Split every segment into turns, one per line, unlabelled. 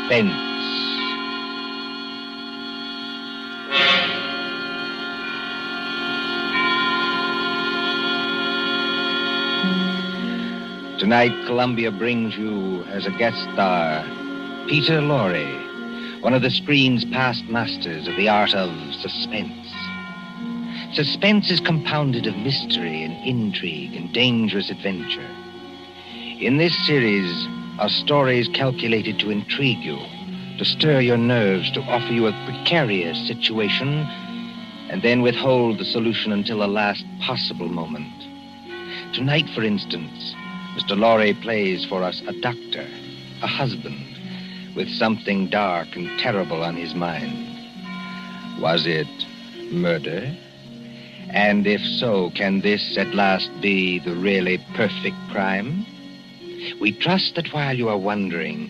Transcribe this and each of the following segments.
Suspense. Tonight, Columbia brings you, as a guest star, Peter Lorre, one of the screen's past masters of the art of suspense. Suspense is compounded of mystery and intrigue and dangerous adventure. In this series are stories calculated to intrigue you, to stir your nerves, to offer you a precarious situation, and then withhold the solution until the last possible moment. Tonight, for instance, Mr. Lorre plays for us a doctor, a husband, with something dark and terrible on his mind. Was it murder? And if so, can this at last be the really perfect crime? We trust that while you are wondering,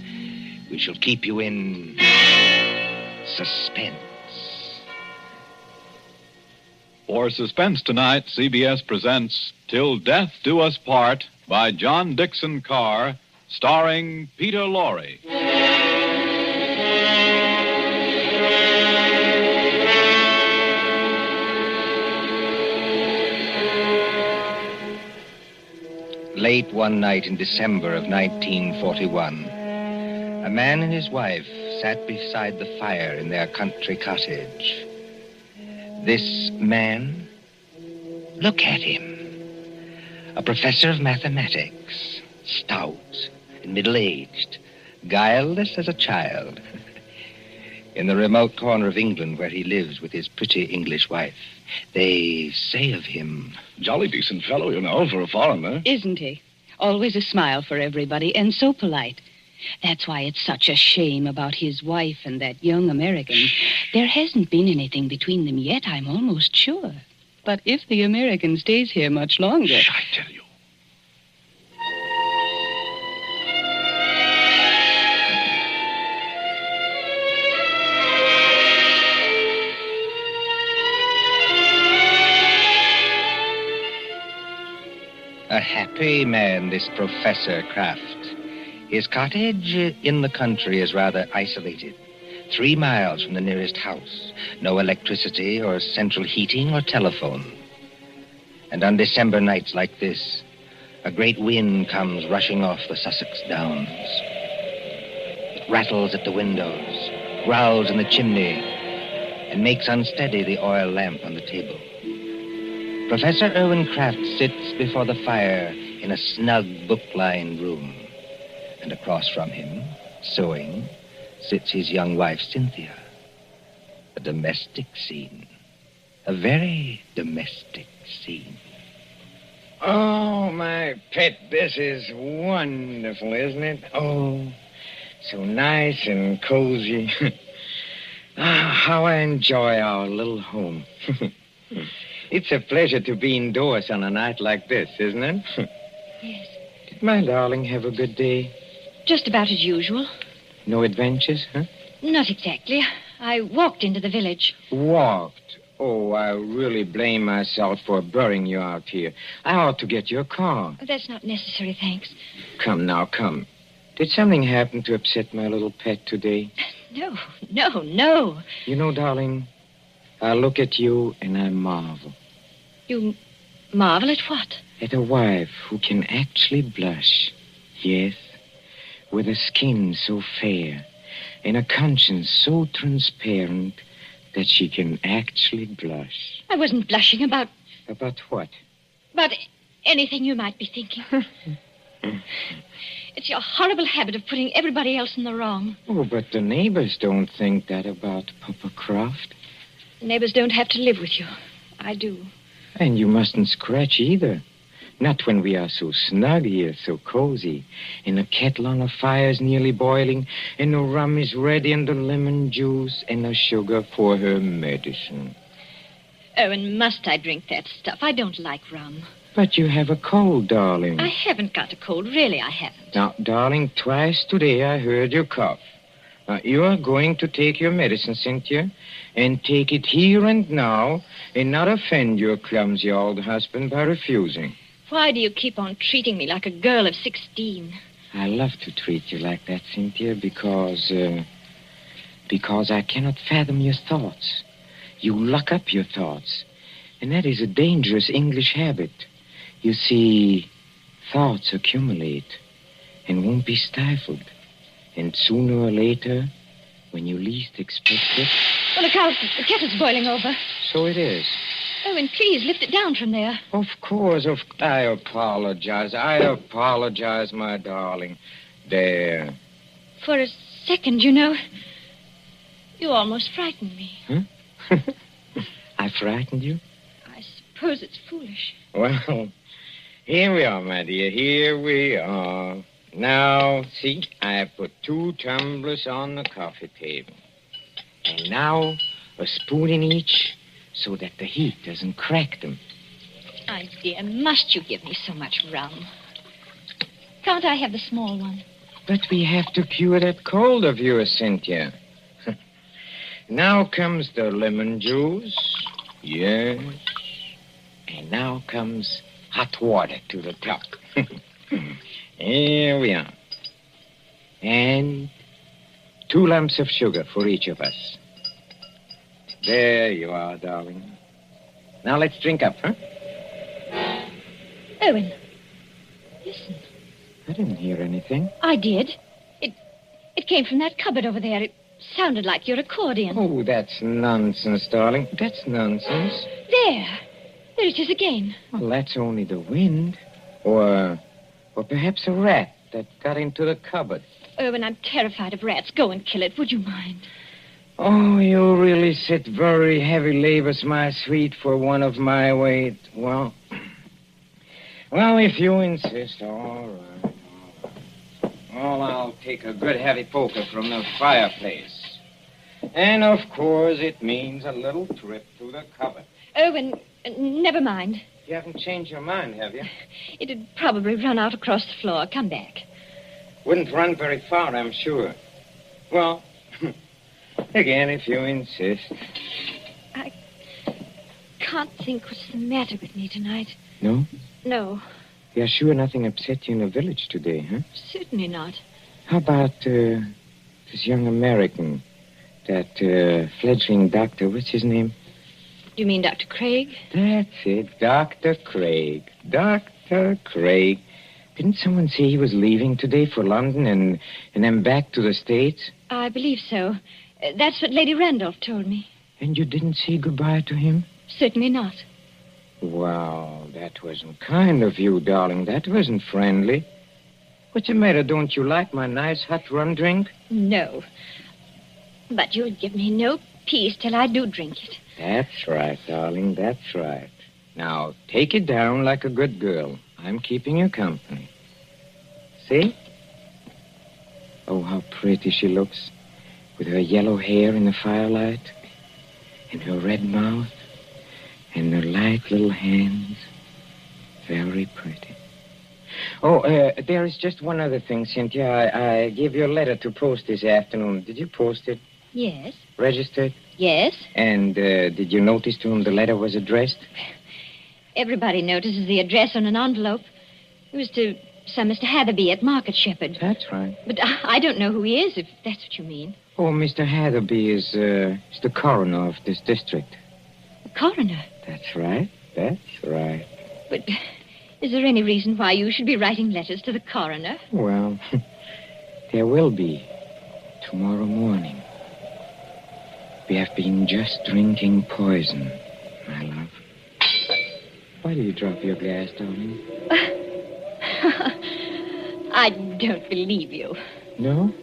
we shall keep you in suspense.
For Suspense tonight, CBS presents Till Death Do Us Part by John Dixon Carr, starring Peter Lorre.
Late one night in December of 1941, a man and his wife sat beside the fire in their country cottage. This man, look at him. A professor of mathematics, stout and middle-aged, guileless as a child. In the remote corner of England where he lives with his pretty English wife, they say of him...
Jolly decent fellow, you know, for a foreigner.
Isn't he? Always a smile for everybody, and so polite. That's why it's such a shame about his wife and that young American. There hasn't been anything between them yet, I'm almost sure. But if the American stays here much longer...
Shh, I tell you.
A happy man, this Professor Kraft. His cottage in the country is rather isolated. 3 miles from the nearest house. No electricity or central heating or telephone. And on December nights like this, a great wind comes rushing off the Sussex Downs. It rattles at the windows, growls in the chimney, and makes unsteady the oil lamp on the table. Professor Irwin Kraft sits before the fire in a snug, book-lined room. And across from him, sewing, sits his young wife, Cynthia. A domestic scene. A very domestic scene.
Oh, my pet, this is wonderful, isn't it? Oh, so nice and cozy. How I enjoy our little home. It's a pleasure to be indoors on a night like this, isn't it?
Yes.
Did my darling have a good day?
Just about as usual.
No adventures, huh?
Not exactly. I walked into the village.
Walked? Oh, I really blame myself for burying you out here. I ought to get your car.
That's not necessary, thanks.
Come now, come. Did something happen to upset my little pet today?
No.
You know, darling, I look at you and I marvel.
You marvel at what?
At a wife who can actually blush. Yes, with a skin so fair and a conscience so transparent that she can actually blush.
I wasn't blushing about...
About what?
About anything you might be thinking. It's your horrible habit of putting everybody else in the wrong.
Oh, but the neighbors don't think that about Papa Croft.
Neighbors don't have to live with you. I do.
And you mustn't scratch either. Not when we are so snug here, so cozy. And the kettle on the fire is nearly boiling, and the rum is ready, and the lemon juice, and the sugar for her medicine.
Oh, and must I drink that stuff? I don't like rum.
But you have a cold, darling.
I haven't got a cold. Really, I haven't.
Now, darling, twice today I heard you cough. Now, you are going to take your medicine, Cynthia, and take it here and now, and not offend your clumsy old husband by refusing.
Why do you keep on treating me like a girl of 16?
I love to treat you like that, Cynthia, because I cannot fathom your thoughts. You lock up your thoughts, and that is a dangerous English habit. You see, thoughts accumulate and won't be stifled. And sooner or later, when you least expect it...
Oh, look out. The kettle's boiling over.
So it is.
Owen, please, lift it down from there.
Of course. I apologize. My darling. There.
For a second, you know, you almost frightened me.
Huh? I frightened you?
I suppose it's foolish.
Well, here we are, my dear. Here we are. Now, see, I put 2 tumblers on the coffee table. And now, a spoon in each so that the heat doesn't crack them.
My dear, must you give me so much rum? Can't I have the small one?
But we have to cure that cold of yours, Cynthia. Now comes the lemon juice. Yes. And now comes hot water to the top. Here we are. And 2 lumps of sugar for each of us. There you are, darling. Now let's drink up, huh?
Owen, listen.
I didn't hear anything.
I did. It came from that cupboard over there. It sounded like your accordion.
Oh, that's nonsense, darling. That's nonsense.
There it is again.
Well, that's only the wind. Or perhaps a rat that got into the cupboard.
Owen, I'm terrified of rats. Go and kill it. Would you mind?
Oh, you really sit very heavy labors, my sweet, for one of my weight. Well, if you insist, all right. Well, I'll take a good heavy poker from the fireplace. And, of course, it means a little trip to the cupboard.
Owen, never mind.
You haven't changed your mind, have you?
It'd probably run out across the floor. Come back.
Wouldn't run very far, I'm sure. Well, again, if you insist.
I can't think what's the matter with me tonight.
No?
No,
You're sure nothing upset you in the village today, huh?
certainly not.
How about this young American, that fledgling doctor, what's his name?
You mean Dr. Craig?
That's it, Dr. Craig. Dr. Craig. Didn't someone say he was leaving today for London and then back to the States?
I believe so. That's what Lady Randolph told me.
And you didn't say goodbye to him?
Certainly not.
Well, that wasn't kind of you, darling. That wasn't friendly. What's the matter? Don't you like my nice hot rum drink?
No. But you'll give me no peace till I do drink it.
That's right, darling. That's right. Now, take it down like a good girl. I'm keeping you company. See? Oh, how pretty she looks. With her yellow hair in the firelight. And her red mouth. And her light little hands. Very pretty. Oh, there is just one other thing, Cynthia. I gave you a letter to post this afternoon. Did you post it?
Yes.
Registered?
Yes.
And did you notice to whom the letter was addressed?
Everybody notices the address on an envelope. It was to some Mr. Hatherby at Market Shepherd.
That's right.
But I don't know who he is, if that's what you mean.
Oh, Mr. Hatherby is the coroner of this district.
The coroner?
That's right. That's right.
But is there any reason why you should be writing letters to the coroner?
Well, there will be tomorrow morning. We have been just drinking poison, my love. Why do you drop your glass, darling?
I don't believe you.
No?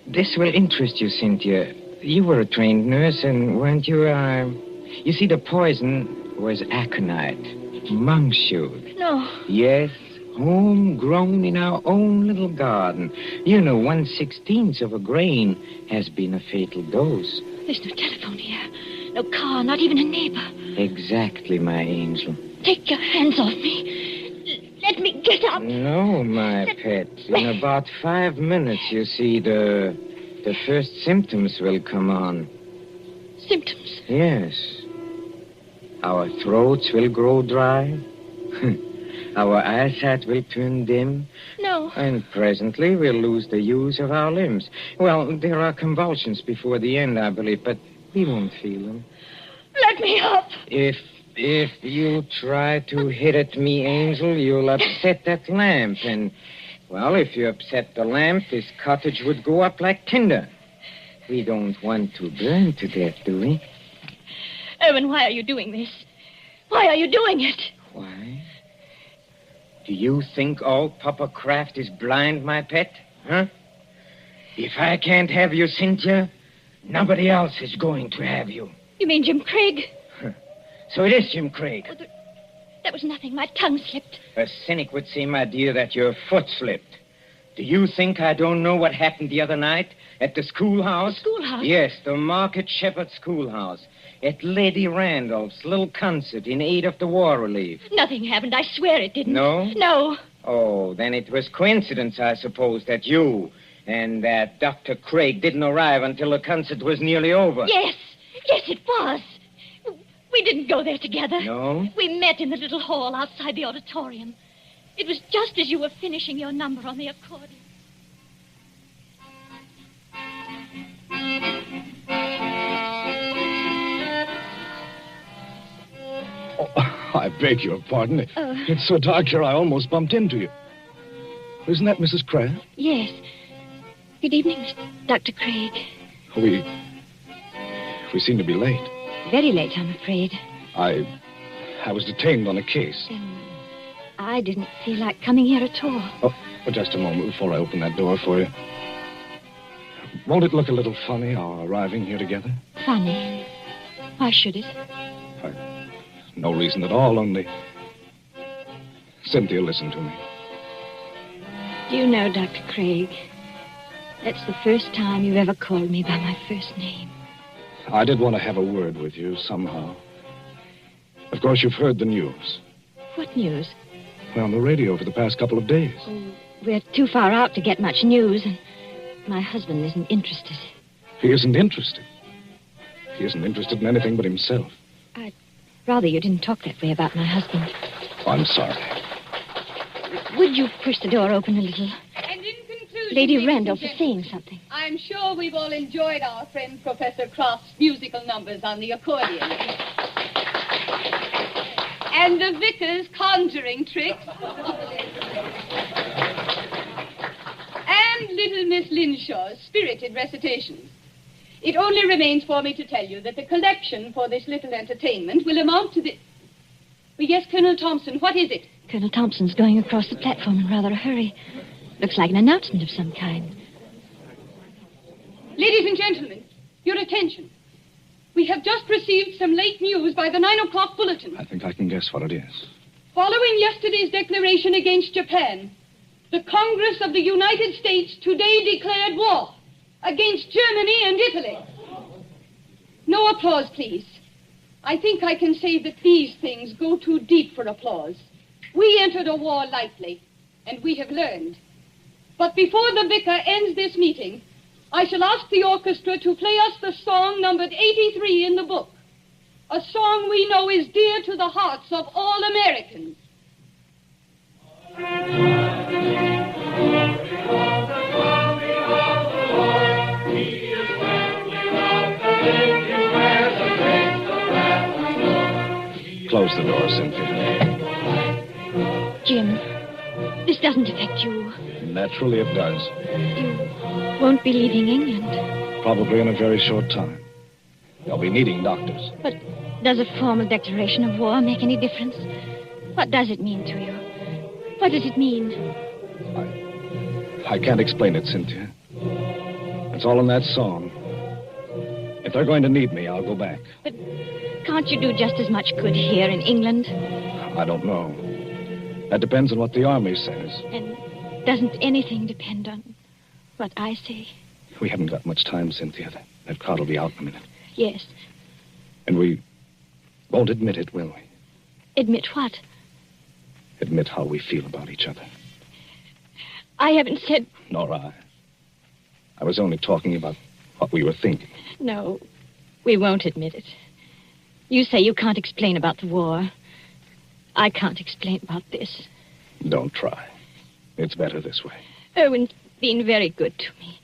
This will interest you, Cynthia. You were a trained nurse, and weren't you, You see, the poison was aconite, monk's shoot.
No.
Yes, homegrown in our own little garden. You know, 1/16 of a grain has been a fatal dose.
There's no telephone here. No car, not even a neighbor.
Exactly, my angel.
Take your hands off me. Let me get up.
No, my pet. In about 5 minutes, you see, the first symptoms will come on. Our eyesight will turn dim,
No.
and presently we'll lose the use of our limbs. Well, there are convulsions before the end, I believe, but we won't feel them.
Let me up.
If you try to hit at me, Angel, you'll upset that lamp. And, well, if you upset the lamp, this cottage would go up like tinder. We don't want to burn to death, do we?
Owen, why are you doing this? Why are you doing it?
Why? Do you think all Papa Kraft is blind, my pet? Huh? If I can't have you, Cynthia, nobody else is going to have you.
You mean Jim Craig?
So it is Jim Craig.
Oh, that was nothing. My tongue slipped.
A cynic would say, my dear, that your foot slipped. Do you think I don't know what happened the other night at the schoolhouse?
The schoolhouse?
Yes, the Market Shepherd Schoolhouse. At Lady Randolph's little concert in aid of the war relief.
Nothing happened. I swear it didn't.
No?
No.
Oh, then it was coincidence, I suppose, that you and that Dr. Craig didn't arrive until the concert was nearly over.
Yes. Yes, it was. We didn't go there together.
No?
We met in the little hall outside the auditorium. It was just as you were finishing your number on the accordion.
Oh, I beg your pardon. It's so dark here, I almost bumped into you. Isn't that Mrs. Kraft?
Yes. Good evening, Dr. Craig.
We seem to be late.
Very late, I'm afraid.
I was detained on a case.
I didn't feel like coming here at all.
Oh, just a moment before I open that door for you. Won't it look a little funny, our arriving here together?
Funny? Why should it?
No reason at all, only... Cynthia, listen to me.
Do you know, Dr. Craig, that's the first time you've ever called me by my first name.
I did want to have a word with you somehow. Of course, you've heard the news.
What news?
Well, on the radio for the past couple of days.
Oh, we're too far out to get much news, and my husband isn't interested.
He isn't interested. He isn't interested in anything but himself.
I'd rather you didn't talk that way about my husband.
Oh, I'm sorry.
Would you push the door open a little?
And in conclusion,
Lady
ladies
Randolph
and
is
gentlemen,
saying something.
I'm sure we've all enjoyed our friend Professor Croft's musical numbers on the accordion. And the vicar's conjuring tricks. And little Miss Linshaw's spirited recitations. It only remains for me to tell you that the collection for this little entertainment will amount to the... Yes, Colonel Thompson, what is it?
Colonel Thompson's going across the platform in rather a hurry. Looks like an announcement of some kind.
Ladies and gentlemen, your attention. We have just received some late news by the 9 o'clock bulletin.
I think I can guess what it is.
Following yesterday's declaration against Japan, the Congress of the United States today declared war against Germany and Italy. No applause, please. I think I can say that these things go too deep for applause. We entered a war lightly, and we have learned. But before the vicar ends this meeting, I shall ask the orchestra to play us the song numbered 83 in the book. A song we know is dear to the hearts of all Americans.
Close the door, Cynthia.
Jim, this doesn't affect you.
Naturally it does.
You won't be leaving England.
Probably in a very short time. They'll be needing doctors.
But does a formal declaration of war make any difference? What does it mean to you? What does it mean?
I can't explain it, Cynthia. It's all in that song. If they're going to need me, I'll go back.
But can't you do just as much good here in England?
I don't know. That depends on what the army says.
And doesn't anything depend on what I say?
We haven't got much time, Cynthia. That crowd will be out in a minute.
Yes.
And we won't admit it, will we?
Admit what?
Admit how we feel about each other.
I haven't said...
Nor I. I was only talking about what we were thinking.
No, we won't admit it. You say you can't explain about the war. I can't explain about this.
Don't try. It's better this way.
Irwin's been very good to me.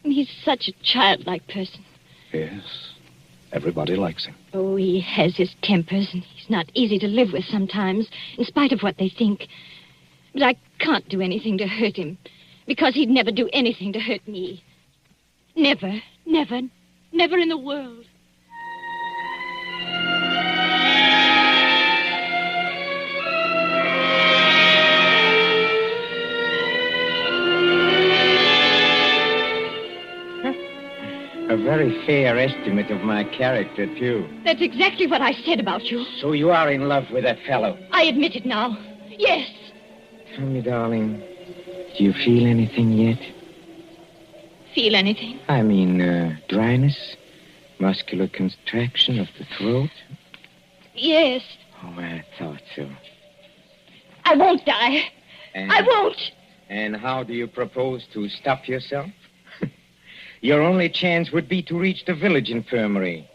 And he's such a childlike person.
Yes. Everybody likes him.
Oh, he has his tempers, and he's not easy to live with sometimes, in spite of what they think. But I can't do anything to hurt him, because he'd never do anything to hurt me. Never, never, never in the world.
A very fair estimate of my character, too.
That's exactly what I said about you.
So you are in love with that fellow?
I admit it now. Yes.
Tell me, darling, do you feel anything yet?
Feel anything?
I mean, dryness, muscular contraction of the throat.
Yes.
Oh, I thought so.
I won't die. I won't.
And how do you propose to stop yourself? Your only chance would be to reach the village infirmary.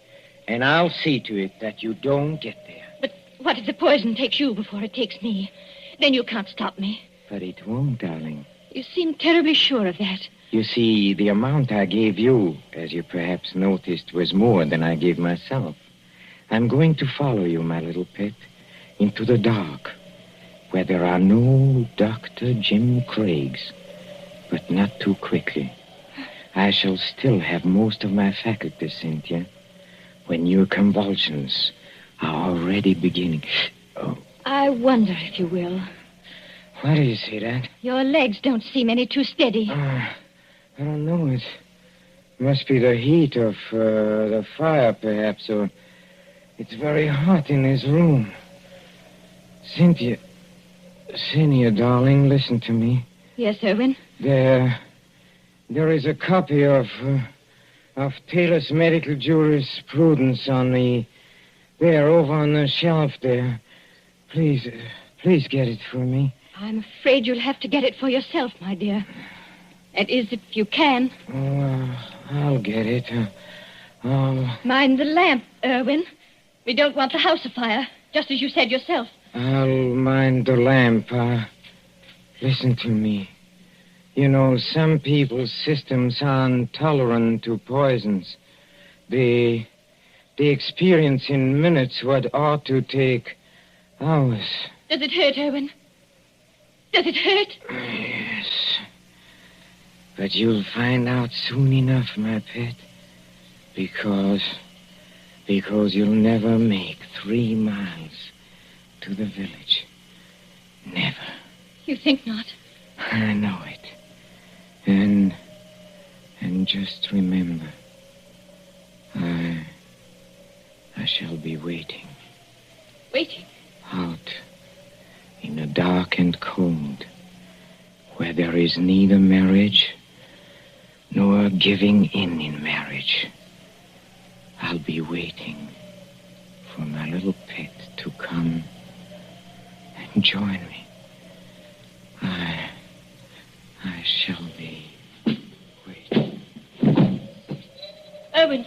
And I'll see to it that you don't get there.
But what if the poison takes you before it takes me? Then you can't stop me.
But it won't, darling.
You seem terribly sure of that.
You see, the amount I gave you, as you perhaps noticed, was more than I gave myself. I'm going to follow you, my little pet, into the dark, where there are no Dr. Jim Craigs, but not too quickly. I shall still have most of my faculties, Cynthia, when your convulsions are already beginning. Oh.
I wonder if you will.
Why do you say that?
Your legs don't seem any too steady.
I don't know. It must be the heat of the fire, perhaps, or it's very hot in this room. Cynthia, darling, listen to me.
Yes, Irwin?
There is a copy of Taylor's medical jurisprudence over on the shelf there. Please get it for me.
I'm afraid you'll have to get it for yourself, my dear. That is, if you can.
Oh, I'll get it.
Mind the lamp, Irwin. We don't want the house afire, just as you said yourself.
I'll mind the lamp. Listen to me. You know, some people's systems are intolerant to poisons. They experience in minutes what ought to take hours.
Does it hurt, Irwin? Does it hurt?
Yes. But you'll find out soon enough, my pet. Because you'll never make 3 miles to the village. Never.
You think not?
I know it. And just remember, I shall be waiting.
Waiting?
Out in the dark and cold, where there is neither marriage nor giving in marriage. I'll be waiting for my little pet to come and join me. I shall be waiting.
Irwin!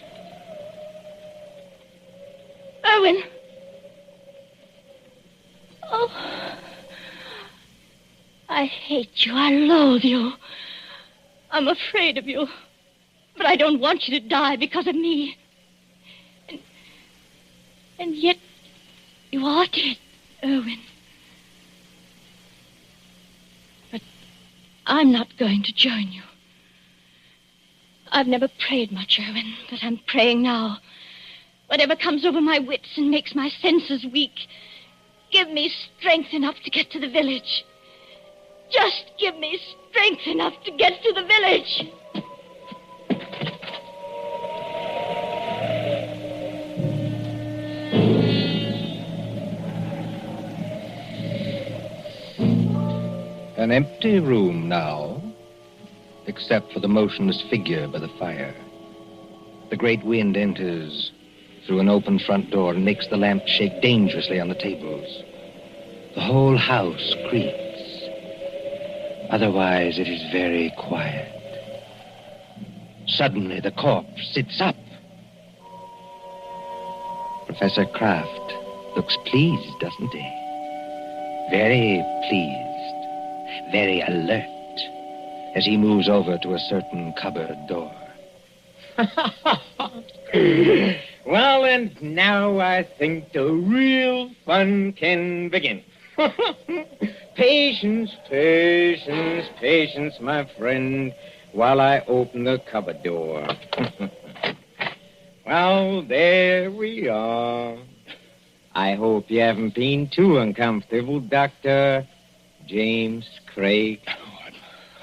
Irwin! Oh, I hate you. I loathe you. I'm afraid of you. But I don't want you to die because of me. And yet, you are dead, Irwin. But I'm not going to join you. I've never prayed much, Irwin, but I'm praying now. Whatever comes over my wits and makes my senses weak, give me strength enough to get to the village. Just give me strength enough to get to the village.
An empty room now, except for the motionless figure by the fire. The great wind enters through an open front door and makes the lamp shake dangerously on the tables. The whole house creaks. Otherwise, it is very quiet. Suddenly, the corpse sits up. Professor Kraft looks pleased, doesn't he? Very pleased. very alert, as he moves over to a certain cupboard door.
Well, and now I think the real fun can begin. Patience, patience, patience, my friend, while I open the cupboard door. Well, there we are. I hope you haven't been too uncomfortable, Dr. James Craig.
Oh,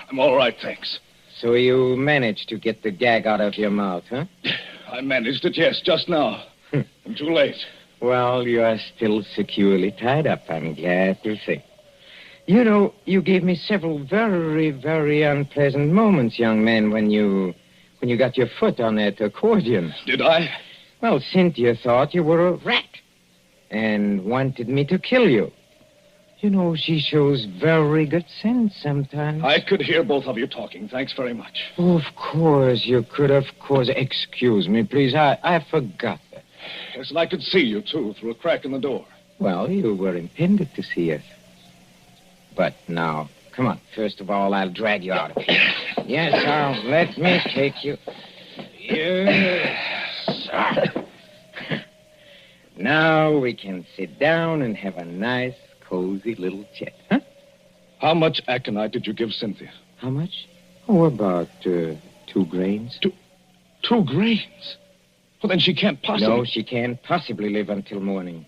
I'm all right, thanks.
So you managed to get the gag out of your mouth, huh?
I managed it, yes, just now. I'm too late.
Well, you are still securely tied up, I'm glad to say. You know, you gave me several very, very unpleasant moments, young man, when you got your foot on that accordion.
Did I?
Well, Cynthia thought you were a rat and wanted me to kill you. You know, she shows very good sense sometimes.
I could hear both of you talking. Thanks very much.
Oh, of course, you could, of course. Excuse me, please. I forgot that.
Yes, and I could see you, too, through a crack in the door.
Well, you were intended to see us. But now, come on. First of all, I'll drag you out of here. Yes, let me take you. Yes. Now we can sit down and have a nice, cozy little chat, huh?
How much aconite did you give Cynthia?
How much? Oh, about 2 grains.
2 grains? Well, then she can't possibly...
No, she can't possibly live until morning.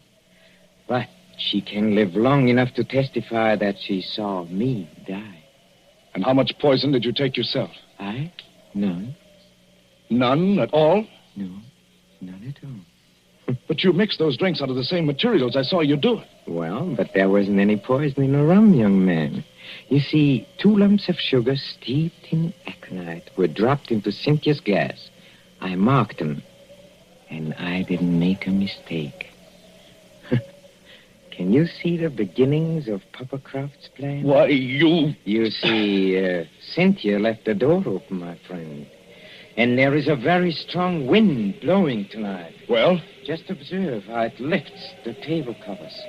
But she can live long enough to testify that she saw me die.
And how much poison did you take yourself?
I? None.
None at all?
No, none at all.
But you mixed those drinks out of the same materials. I saw you do it.
Well, but there wasn't any poison in the rum, young man. You see, 2 lumps of sugar steeped in aconite were dropped into Cynthia's glass. I marked them, and I didn't make a mistake. Can you see the beginnings of Papa Croft's plan?
Why, you...
You see, Cynthia left the door open, my friend. And there is a very strong wind blowing tonight.
Well?
Just observe how it lifts the table covers,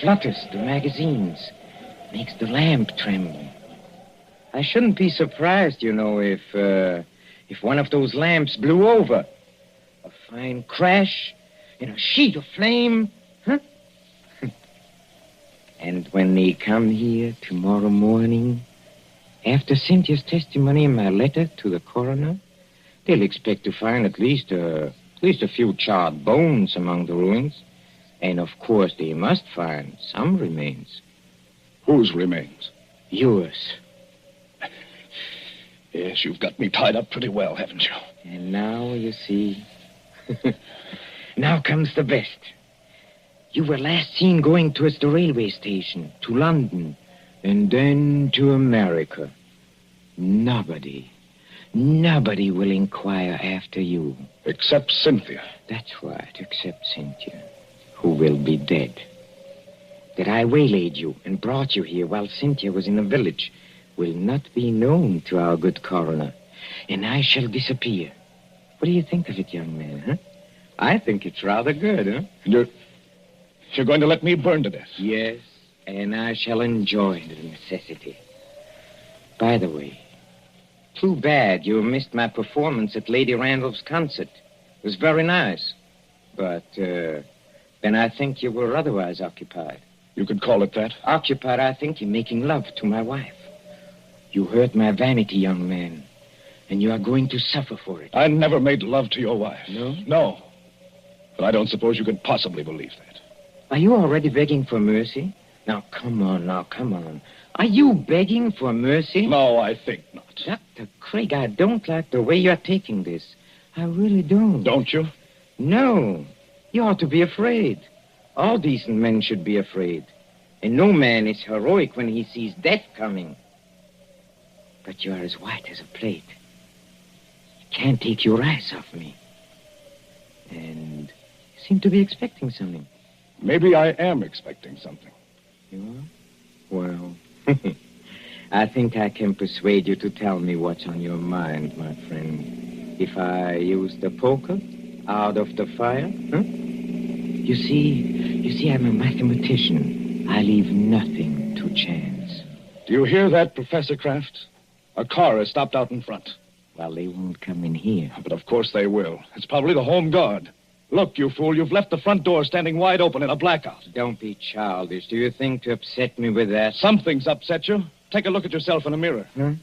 flutters the magazines, makes the lamp tremble. I shouldn't be surprised, you know, if one of those lamps blew over. A fine crash in a sheet of flame, huh? And when they come here tomorrow morning, after Cynthia's testimony in my letter to the coroner, they'll expect to find at least a few charred bones among the ruins. And, of course, they must find some remains.
Whose remains?
Yours.
Yes, you've got me tied up pretty well, haven't you?
And now, you see... Now comes the best. You were last seen going towards the railway station, to London, and then to America. Nobody will inquire after you.
Except Cynthia.
That's right, except Cynthia, who will be dead. That I waylaid you and brought you here while Cynthia was in the village will not be known to our good coroner, and I shall disappear. What do you think of it, young man, huh? I think it's rather good, huh?
You're going to let me burn to death?
Yes, and I shall enjoy the necessity. By the way, too bad you missed my performance at Lady Randolph's concert. It was very nice. But then I think you were otherwise occupied.
You could call it that.
Occupied, I think, in making love to my wife. You hurt my vanity, young man, and you are going to suffer for it.
I never made love to your wife.
No?
No. But I don't suppose you could possibly believe that.
Are you already begging for mercy? Now, come on. Are you begging for mercy?
No, I think not.
Dr. Craig, I don't like the way you're taking this. I really don't.
Don't you?
No. You ought to be afraid. All decent men should be afraid. And no man is heroic when he sees death coming. But you are as white as a plate. You can't take your eyes off me. And you seem to be expecting something.
Maybe I am expecting something.
You are? Well, I think I can persuade you to tell me what's on your mind, my friend. If I use the poker out of the fire, huh? You see, I'm a mathematician. I leave nothing to chance.
Do you hear that, Professor Kraft? A car is stopped out in front.
Well, they won't come in here.
But of course they will. It's probably the home guard. Look, you fool, you've left the front door standing wide open in a blackout.
Don't be childish. Do you think to upset me with that?
Something's upset you. Take a look at yourself in a mirror.
Huh?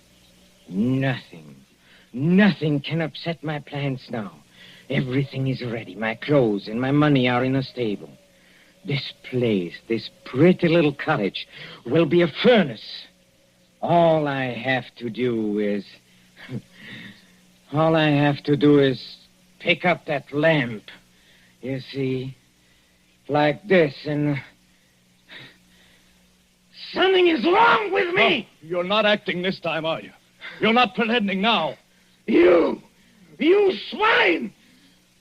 Nothing. Nothing can upset my plans now. Everything is ready. My clothes and my money are in a stable. This place, this pretty little cottage, will be a furnace. All I have to do is pick up that lamp. You see, like this, and something is wrong with me.
Oh, you're not acting this time, are you? You're not pretending now.
You swine!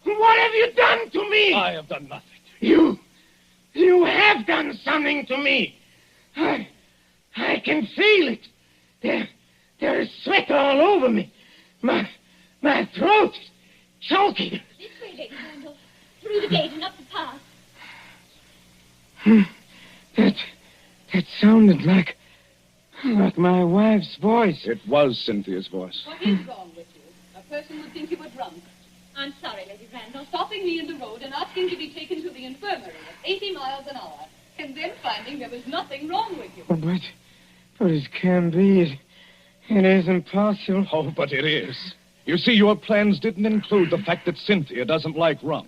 What have you done to me?
I have done nothing to you.
You have done something to me. I can feel it. There is sweat all over me. My throat is choking.
This way, Lady Randall. Through the gate and up the path.
That sounded like my wife's voice.
It was Cynthia's voice.
What is wrong with you? A person would think you were drunk.
I'm sorry, Lady Randall.
Stopping me in the road and asking to be taken to the infirmary at 80 miles an hour, and then finding there was nothing wrong with you.
But it can't be. It isn't possible.
Oh, but it is. You see, your plans didn't include the fact that Cynthia doesn't like rum.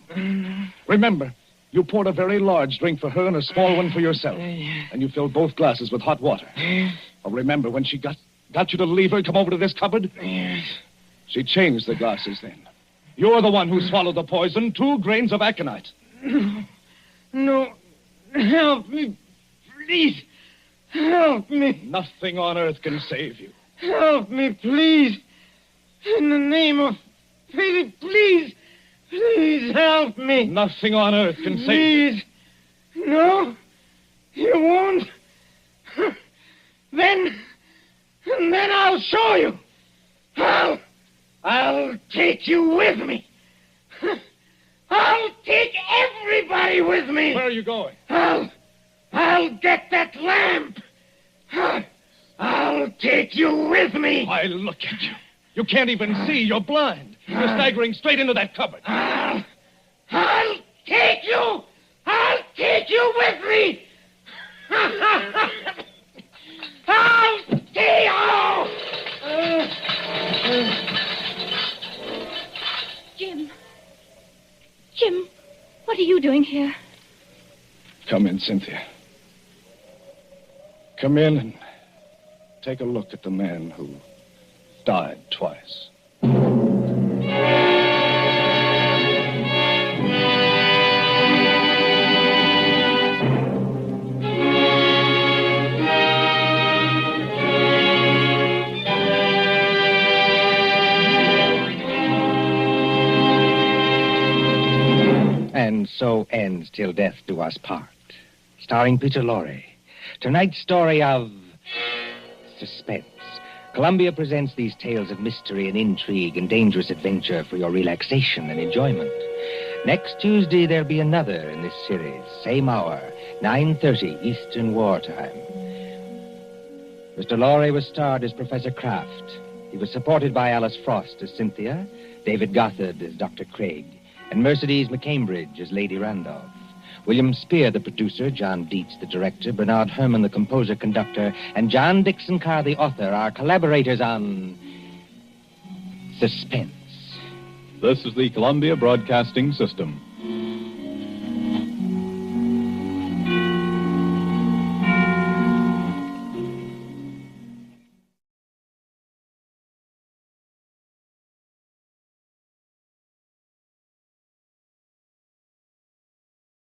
Remember, you poured a very large drink for her and a small one for yourself. And you filled both glasses with hot water. Oh, remember when she got you to leave her, come over to this cupboard?
Yes.
She changed the glasses then. You're the one who swallowed the poison, 2 grains of aconite.
No. Help me. Please. Help me.
Nothing on earth can save you.
Help me, please. In the name of pity, please. Please help me.
Nothing on earth can save you.
Please. No. You won't. Then I'll show you. I'll take you with me. I'll take everybody with me.
Where are you going?
I'll get that lamp. I'll take you with me.
Why, look at you. You can't even see. You're blind. You're staggering straight into that cupboard.
I'll take you. I'll take you with me. I'll take you.
Jim, what are you doing here?
Come in, Cynthia. Come in and take a look at the man who died twice.
And so ends Till Death Do Us Part, starring Peter Lorre. Tonight's story of Suspense. Columbia presents these tales of mystery and intrigue and dangerous adventure for your relaxation and enjoyment. Next Tuesday, there'll be another in this series. Same hour, 9:30 Eastern Wartime. Mr. Lorre was starred as Professor Kraft. He was supported by Alice Frost as Cynthia, David Gothard as Dr. Craig, and Mercedes McCambridge as Lady Randolph. William Spear, the producer, John Dietz, the director, Bernard Herrmann, the composer-conductor, and John Dixon Carr, the author, are collaborators on Suspense.
This is the Columbia Broadcasting System.